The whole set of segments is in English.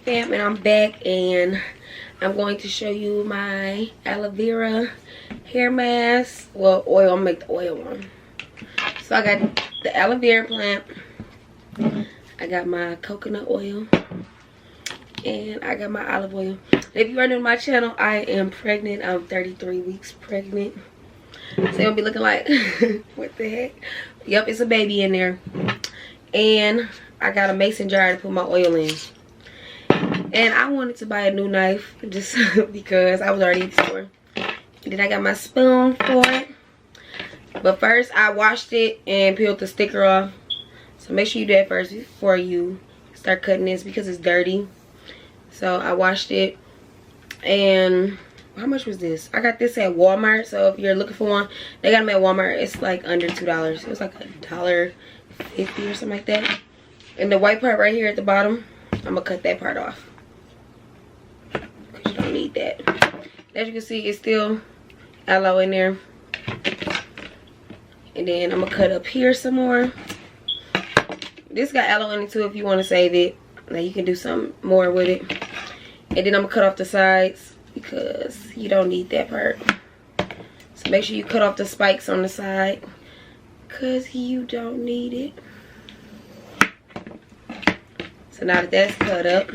fam, and I'm back, and I'm going to show you my aloe vera hair mask. Well, oil. I'm gonna make the oil one. So I got the aloe vera plant, I got my coconut oil, and I got my olive oil. If you are new to my channel, I am pregnant. I'm 33 weeks pregnant. So you're gonna be looking like, what the heck? Yep, it's a baby in there. And I got a mason jar to put my oil in. And I wanted to buy a new knife just because I was already in the store. And then I got my spoon for it. But first, I washed it and peeled the sticker off. So make sure you do that first before you start cutting this because it's dirty. So I washed it. And how much was this? I got this at Walmart. So if you're looking for one, they got them at Walmart. It's like under $2. It was like $1.50 or something like that. And the white part right here at the bottom, I'm gonna cut that part off because you don't need that. As you can see, it's still aloe in there. And then I'm gonna cut up here some more. This got aloe in it too if you want to save it. Now you can do some more with it. And then I'm gonna cut off the sides because you don't need that part. So make sure you cut off the spikes on the side because you don't need it. So now that that's cut up,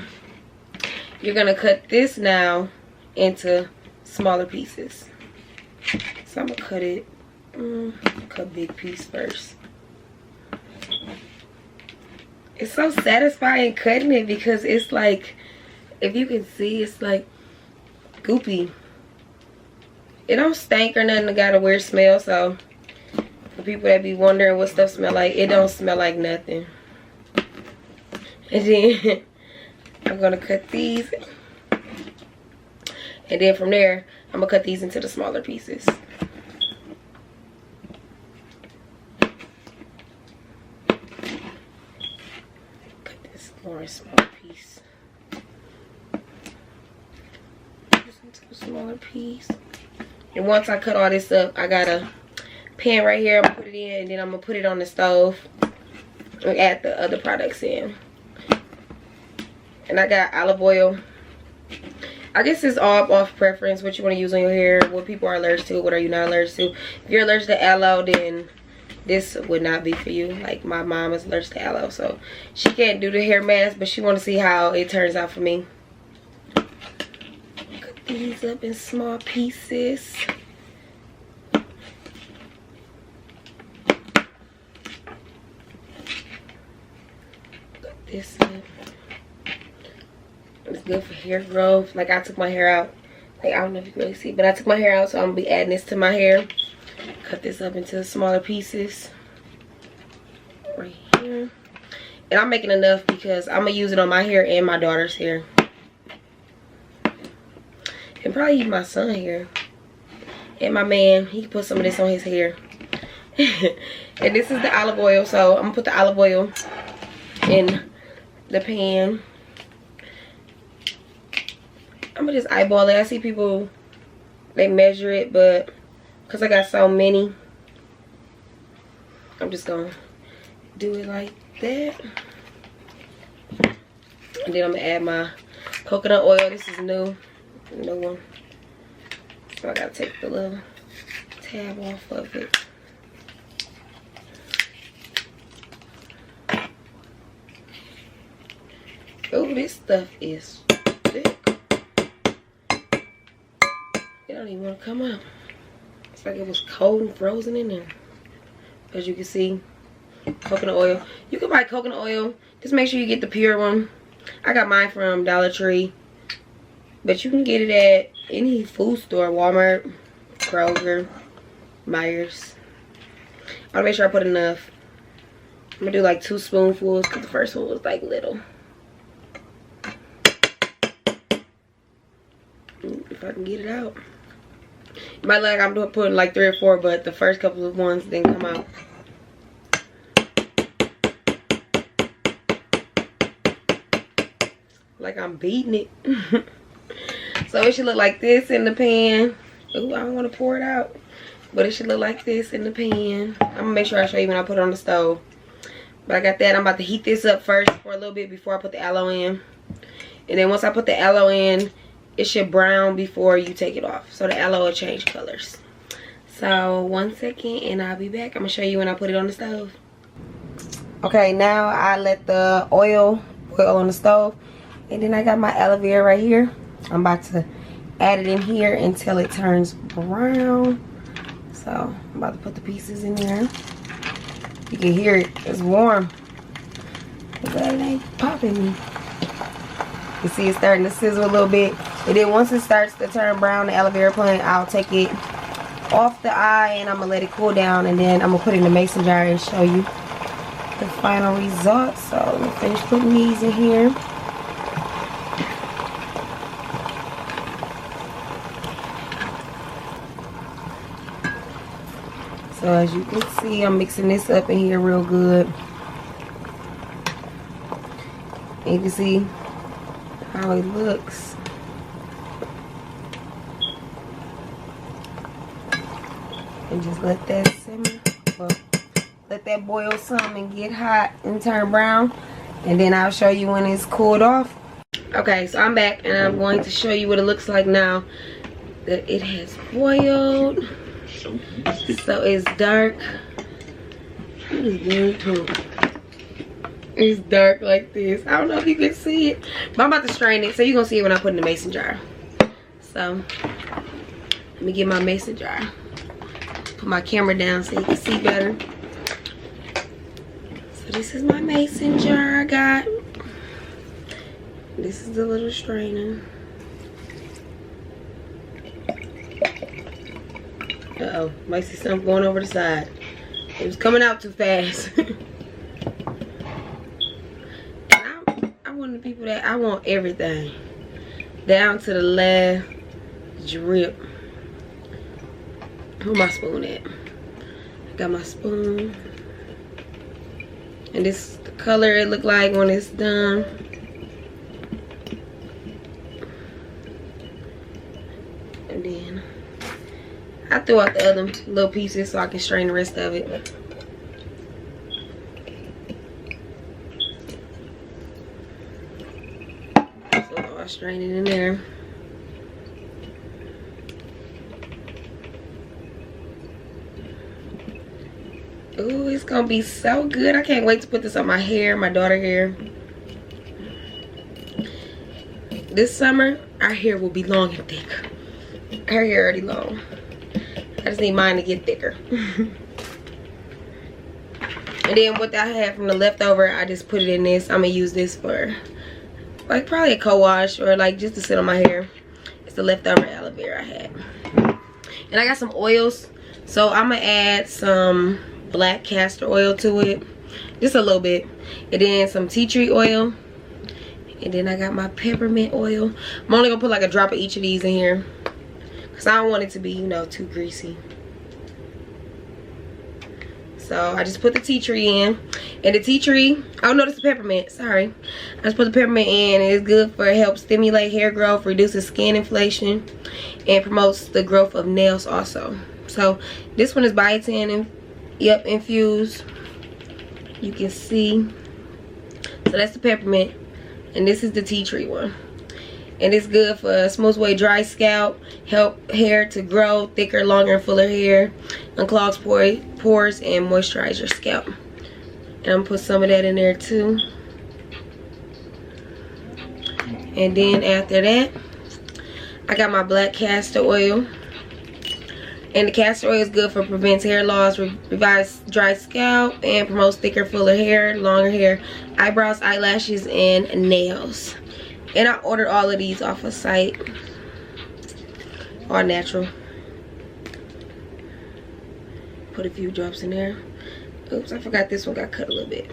you're gonna cut this now into smaller pieces. So I'm gonna cut it, cut big piece first. It's so satisfying cutting it because it's like, if you can see, it's like goopy. It don't stink or nothing. It got a weird smell, so for people that be wondering what stuff smell like, it don't smell like nothing. And then I'm gonna cut these, and then from there I'm gonna cut these into the smaller pieces. Cut this more small piece. This into a smaller piece. And once I cut all this up, I got a pan right here. I'm gonna put it in, and then I'm gonna put it on the stove and add the other products in. And I got olive oil. I guess it's all off preference, what you want to use on your hair, what people are allergic to, what are you not allergic to. If you're allergic to aloe, then this would not be for you. Like my mom is allergic to aloe, so she can't do the hair mask, but she want to see how it turns out for me. Cut these up in small pieces. Cut this up. It's good for hair growth. Like I took my hair out. Like I don't know if you can really see, but I took my hair out, so I'm gonna be adding this to my hair. Cut this up into smaller pieces. Right here. And I'm making enough because I'm gonna use it on my hair and my daughter's hair. And probably even my son's hair. And my man, he can put some of this on his hair. And this is the olive oil, so I'm gonna put the olive oil in the pan. I'm gonna just eyeball it. I see people, they measure it, but because I got so many, I'm just gonna do it like that. And then I'm gonna add my coconut oil. This is new one. So I gotta take the little tab off of it. Oh, this stuff is thick. It don't even want to come out. It's like it was cold and frozen in there. As you can see, coconut oil. You can buy coconut oil. Just make sure you get the pure one. I got mine from Dollar Tree. But you can get it at any food store. Walmart, Kroger, Myers. I want to make sure I put enough. I'm going to do like 2 spoonfuls because the first one was like little. If I can get it out. You might like I'm putting like 3 or 4, but the first couple of ones didn't come out. Like I'm beating it. So it should look like this in the pan. Ooh, I don't want to pour it out. But it should look like this in the pan. I'm going to make sure I show you when I put it on the stove. But I got that. I'm about to heat this up first for a little bit before I put the aloe in. And then once I put the aloe in, it should brown before you take it off. So the aloe will change colors. So 1 second and I'll be back. I'm gonna show you when I put it on the stove. Okay, now I let the oil boil on the stove. And then I got my aloe vera right here. I'm about to add it in here until it turns brown. So I'm about to put the pieces in there. You can hear it, it's warm. But it ain't popping. You see it's starting to sizzle a little bit. And then once it starts to turn brown, the aloe vera plant, I'll take it off the eye and I'm gonna let it cool down, and then I'm gonna put it in the mason jar and show you the final result. So let me finish putting these in here. So as you can see, I'm mixing this up in here real good. And you can see how it looks. And just let that simmer. Well, let that boil some and get hot and turn brown. And then I'll show you when it's cooled off. Okay, so I'm back and I'm going to show you what it looks like now that it has boiled. So it's dark. It's dark like this. I don't know if you can see it, but I'm about to strain it, so you're gonna see it when I put it in the mason jar. So let me get my mason jar. Put my camera down so you can see better. So this is my mason jar I got. This is the little strainer. Uh-oh, might see something going over the side. It was coming out too fast. I'm one of the people that I want everything down to the last drip. Where my spoon at? I got my spoon. And this is the color it look like when it's done. And then I threw out the other little pieces so I can strain the rest of it. So I'll strain it in there. Ooh, it's gonna be so good. I can't wait to put this on my hair, my daughter's hair. This summer, our hair will be long and thick. Her hair already long. I just need mine to get thicker. And then what I had from the leftover, I just put it in this. I'm gonna use this for like probably a co-wash or like just to sit on my hair. It's the leftover aloe vera I had. And I got some oils. So I'm gonna add some black castor oil to it. Just a little bit. And then some tea tree oil. And then I got my peppermint oil. I'm only gonna put like a drop of each of these in here. Cause I don't want it to be, you know, too greasy. So I just put the tea tree in. And the tea tree, oh no, this is peppermint, sorry. I just put the peppermint in. It's good for help stimulate hair growth, reduces skin inflammation, and promotes the growth of nails also. So this one is biotin and infused. You can see. So that's the peppermint. And this is the tea tree one. And it's good for smooth away dry scalp, help hair to grow thicker, longer, and fuller hair, unclogs pores, and moisturize your scalp. And I'm gonna put some of that in there too. And then after that, I got my black castor oil. And the castor oil is good for prevents hair loss, revives dry scalp, and promotes thicker, fuller hair, longer hair, eyebrows, eyelashes, and nails. And I ordered all of these off a site. All natural. Put a few drops in there. Oops, I forgot this one got cut a little bit.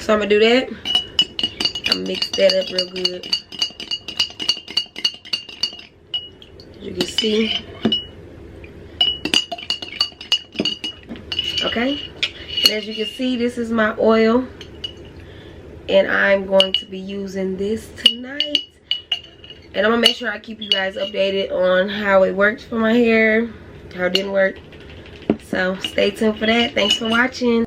So I'm gonna do that. I'm gonna mix that up real good. As you can see. Okay. And as you can see, this is my oil. And I'm going to be using this tonight. And I'm going to make sure I keep you guys updated on how it worked for my hair. How it didn't work. So stay tuned for that. Thanks for watching.